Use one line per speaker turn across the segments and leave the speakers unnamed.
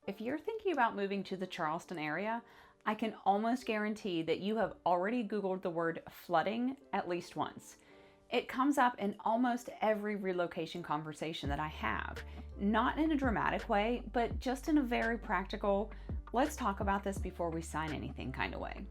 If you're thinking about moving to the Charleston area, I can almost guarantee that you have already Googled the word flooding at least once. It comes up in almost every relocation conversation that I have, not in a dramatic way, but just in a very practical, let's talk about this before we sign anything kind of way.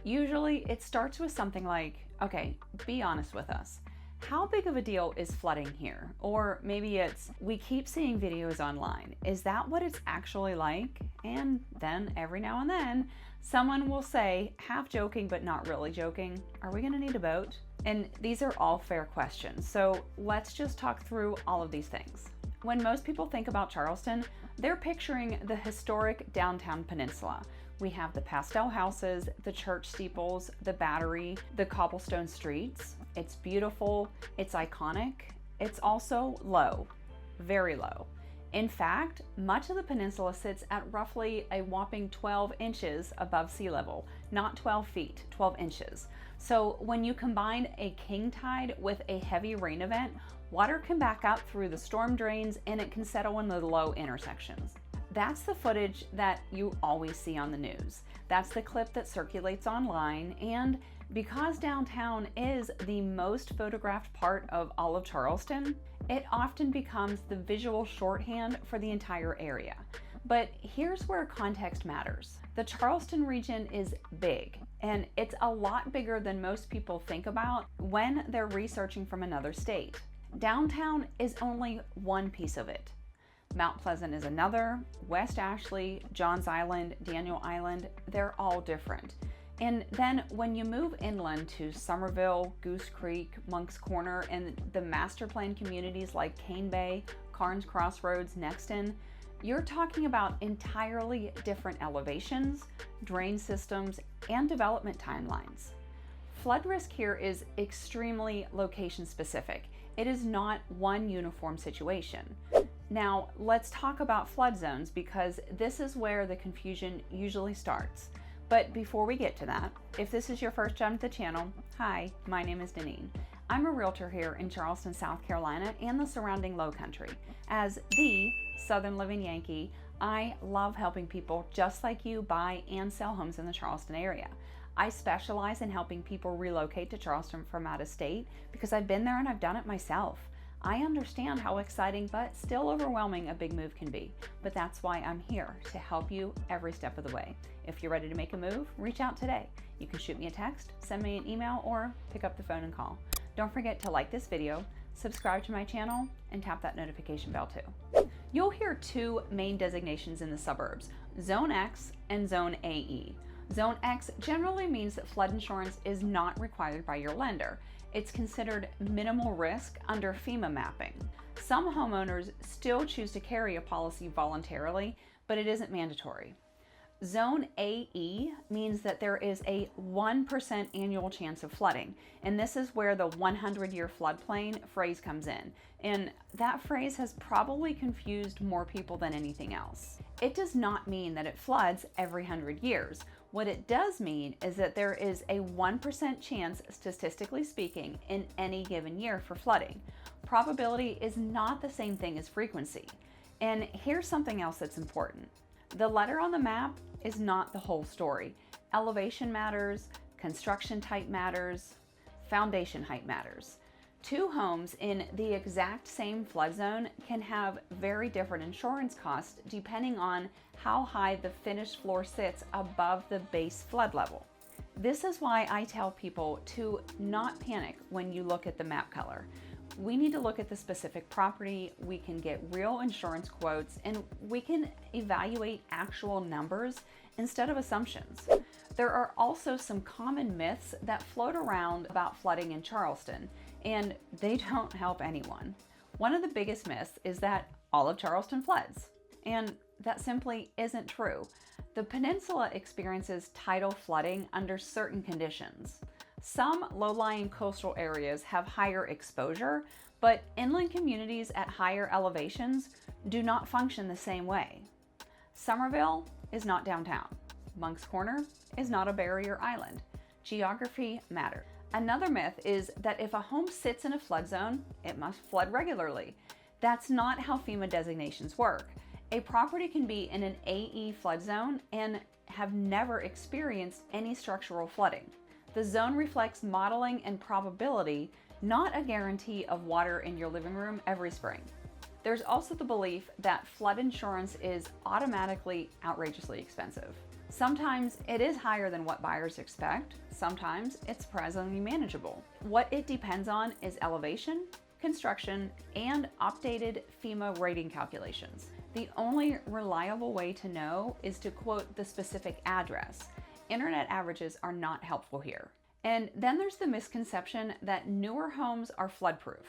Usually it starts with something like, okay, be honest with us. How big of a deal is flooding here? Or maybe it's, we keep seeing videos online. Is that what it's actually like? And then every now and then, someone will say, half joking but not really joking, are we gonna need a boat? And these are all fair questions. So let's just talk through all of these things. When most people think about Charleston, they're picturing the historic downtown peninsula. We have the pastel houses, the church steeples, the battery, the cobblestone streets. It's beautiful, it's iconic. It's also low, very low. In fact, much of the peninsula sits at roughly a whopping 12 inches above sea level, not 12 feet, 12 inches. So when you combine a king tide with a heavy rain event, water can back up through the storm drains and it can settle in the low intersections. That's the footage that you always see on the news. That's the clip that circulates online, and because downtown is the most photographed part of all of Charleston, it often becomes the visual shorthand for the entire area. But here's where context matters. The Charleston region is big, and it's a lot bigger than most people think about when they're researching from another state. Downtown is only one piece of it. Mount Pleasant is another, West Ashley, Johns Island, Daniel Island, they're all different. And then when you move inland to Summerville, Goose Creek, Moncks Corner, and the master plan communities like Cane Bay, Carnes Crossroads, Nexton, you're talking about entirely different elevations, drain systems, and development timelines. Flood risk here is extremely location specific. It is not one uniform situation. Now, let's talk about flood zones because this is where the confusion usually starts. But before we get to that, if this is your first time to the channel, hi, my name is Deneen. I'm a realtor here in Charleston, South Carolina and the surrounding Low Country. As the Southern Living Yankee, I love helping people just like you buy and sell homes in the Charleston area. I specialize in helping people relocate to Charleston from out of state because I've been there and I've done it myself. I understand how exciting but still overwhelming a big move can be, but that's why I'm here to help you every step of the way. If you're ready to make a move, reach out today. You can shoot me a text, send me an email, or pick up the phone and call. Don't forget to like this video, subscribe to my channel, and tap that notification bell too. You'll hear two main designations in the suburbs, Zone X and Zone AE. Zone X generally means that flood insurance is not required by your lender. It's considered minimal risk under FEMA mapping. Some homeowners still choose to carry a policy voluntarily, but it isn't mandatory. Zone AE means that there is a 1% annual chance of flooding, and this is where the 100-year floodplain phrase comes in. And that phrase has probably confused more people than anything else. It does not mean that it floods every 100 years. What it does mean is that there is a 1% chance, statistically speaking, in any given year for flooding. Probability is not the same thing as frequency. And here's something else that's important. The letter on the map is not the whole story. Elevation matters, construction type matters, foundation height matters. Two homes in the exact same flood zone can have very different insurance costs depending on how high the finished floor sits above the base flood level. This is why I tell people to not panic when you look at the map color. We need to look at the specific property, we can get real insurance quotes, and we can evaluate actual numbers instead of assumptions. There are also some common myths that float around about flooding in Charleston, and they don't help anyone. One of the biggest myths is that all of Charleston floods, and that simply isn't true. The peninsula experiences tidal flooding under certain conditions. Some low-lying coastal areas have higher exposure, but inland communities at higher elevations do not function the same way. Summerville is not downtown. Moncks Corner is not a barrier island. Geography matters. Another myth is that if a home sits in a flood zone, it must flood regularly. That's not how FEMA designations work. A property can be in an AE flood zone and have never experienced any structural flooding. The zone reflects modeling and probability, not a guarantee of water in your living room every spring. There's also the belief that flood insurance is automatically outrageously expensive. Sometimes it is higher than what buyers expect. Sometimes it's surprisingly manageable. What it depends on is elevation, construction, and updated FEMA rating calculations. The only reliable way to know is to quote the specific address. Internet averages are not helpful here. And then there's the misconception that newer homes are floodproof.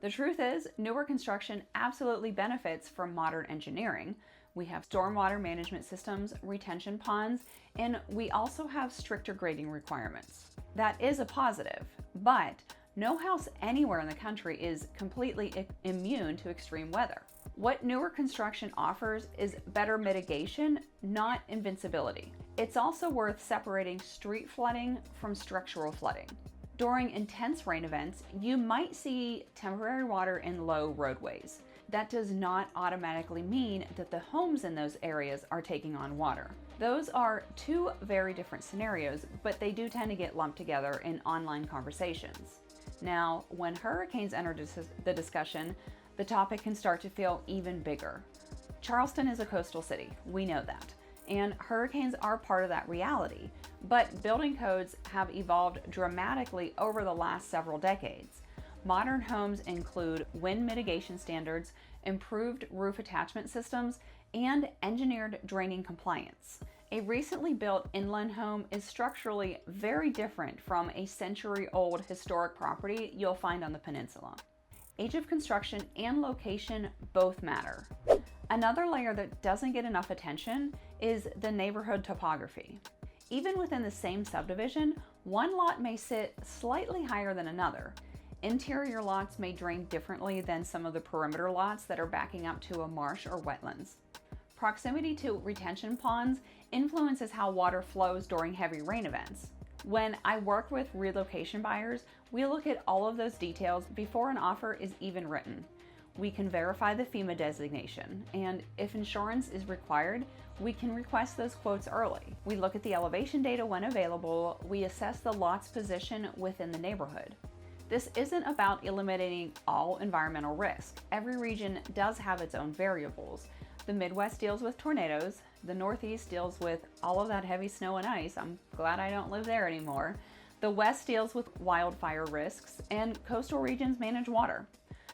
The truth is, newer construction absolutely benefits from modern engineering. We have stormwater management systems, retention ponds, and we also have stricter grading requirements. That is a positive, but no house anywhere in the country is completely immune to extreme weather. What newer construction offers is better mitigation, not invincibility. It's also worth separating street flooding from structural flooding. During intense rain events, you might see temporary water in low roadways. That does not automatically mean that the homes in those areas are taking on water. Those are two very different scenarios, but they do tend to get lumped together in online conversations. Now, when hurricanes enter the discussion, the topic can start to feel even bigger. Charleston is a coastal city, we know that, and hurricanes are part of that reality, but building codes have evolved dramatically over the last several decades. Modern homes include wind mitigation standards, improved roof attachment systems, and engineered draining compliance. A recently built inland home is structurally very different from a century-old historic property you'll find on the peninsula. Age of construction and location both matter. Another layer that doesn't get enough attention is the neighborhood topography. Even within the same subdivision, one lot may sit slightly higher than another. Interior lots may drain differently than some of the perimeter lots that are backing up to a marsh or wetlands. Proximity to retention ponds influences how water flows during heavy rain events. When I work with relocation buyers, we look at all of those details before an offer is even written. We can verify the FEMA designation, and if insurance is required, we can request those quotes early. We look at the elevation data when available. We assess the lot's position within the neighborhood. This isn't about eliminating all environmental risk. Every region does have its own variables. The Midwest deals with tornadoes. The Northeast deals with all of that heavy snow and ice. I'm glad I don't live there anymore. The West deals with wildfire risks, and coastal regions manage water.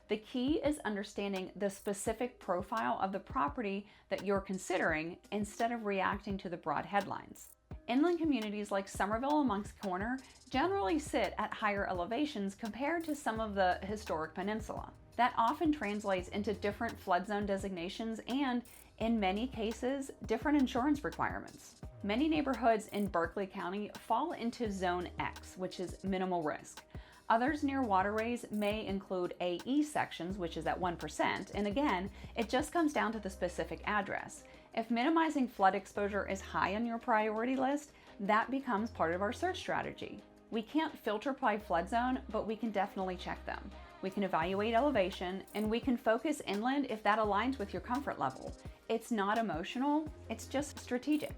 The key is understanding the specific profile of the property that you're considering instead of reacting to the broad headlines. Inland communities like Summerville and Moncks Corner generally sit at higher elevations compared to some of the historic peninsula. That often translates into different flood zone designations and, in many cases, different insurance requirements. Many neighborhoods in Berkeley County fall into Zone X, which is minimal risk. Others near waterways may include AE sections, which is at 1%, and again, it just comes down to the specific address. If minimizing flood exposure is high on your priority list, that becomes part of our search strategy. We can't filter by flood zone, but we can definitely check them. We can evaluate elevation, and we can focus inland if that aligns with your comfort level. It's not emotional, it's just strategic.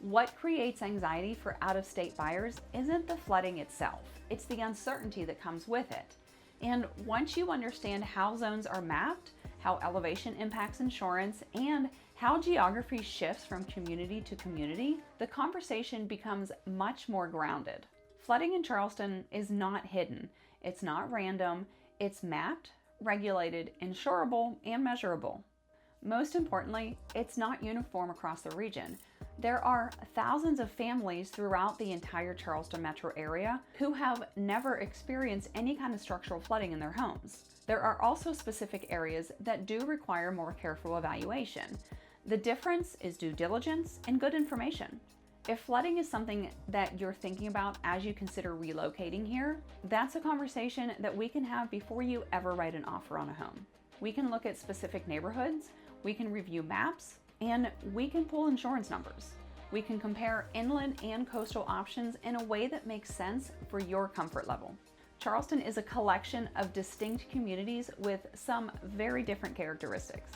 What creates anxiety for out-of-state buyers isn't the flooding itself, it's the uncertainty that comes with it. And once you understand how zones are mapped, how elevation impacts insurance, and how geography shifts from community to community, the conversation becomes much more grounded. Flooding in Charleston is not hidden, it's not random, it's mapped, regulated, insurable, and measurable. Most importantly, it's not uniform across the region. There are thousands of families throughout the entire Charleston metro area who have never experienced any kind of structural flooding in their homes. There are also specific areas that do require more careful evaluation. The difference is due diligence and good information. If flooding is something that you're thinking about as you consider relocating here, that's a conversation that we can have before you ever write an offer on a home. We can look at specific neighborhoods, we can review maps, and we can pull insurance numbers. We can compare inland and coastal options in a way that makes sense for your comfort level. Charleston is a collection of distinct communities with some very different characteristics.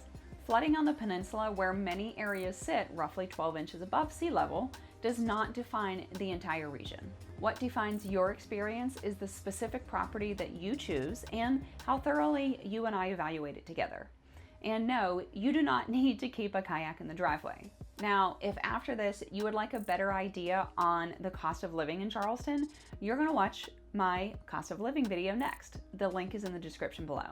Flooding on the peninsula, where many areas sit roughly 12 inches above sea level, does not define the entire region. What defines your experience is the specific property that you choose and how thoroughly you and I evaluate it together. And no, you do not need to keep a kayak in the driveway. Now, if after this you would like a better idea on the cost of living in Charleston, you're going to watch my cost of living video next. The link is in the description below.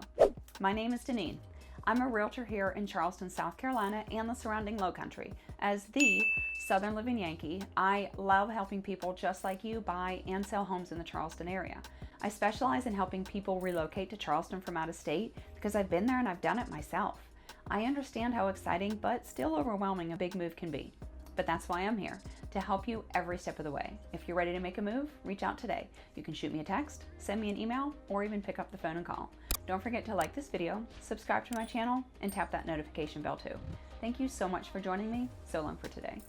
My name is Deneen. I'm a realtor here in Charleston, South Carolina, and the surrounding Lowcountry. As the Southern Living Yankee, I love helping people just like you buy and sell homes in the Charleston area. I specialize in helping people relocate to Charleston from out of state because I've been there and I've done it myself. I understand how exciting but still overwhelming a big move can be. But that's why I'm here, to help you every step of the way. If you're ready to make a move, reach out today. You can shoot me a text, send me an email, or even pick up the phone and call. Don't forget to like this video, subscribe to my channel, and tap that notification bell too. Thank you so much for joining me. So long for today.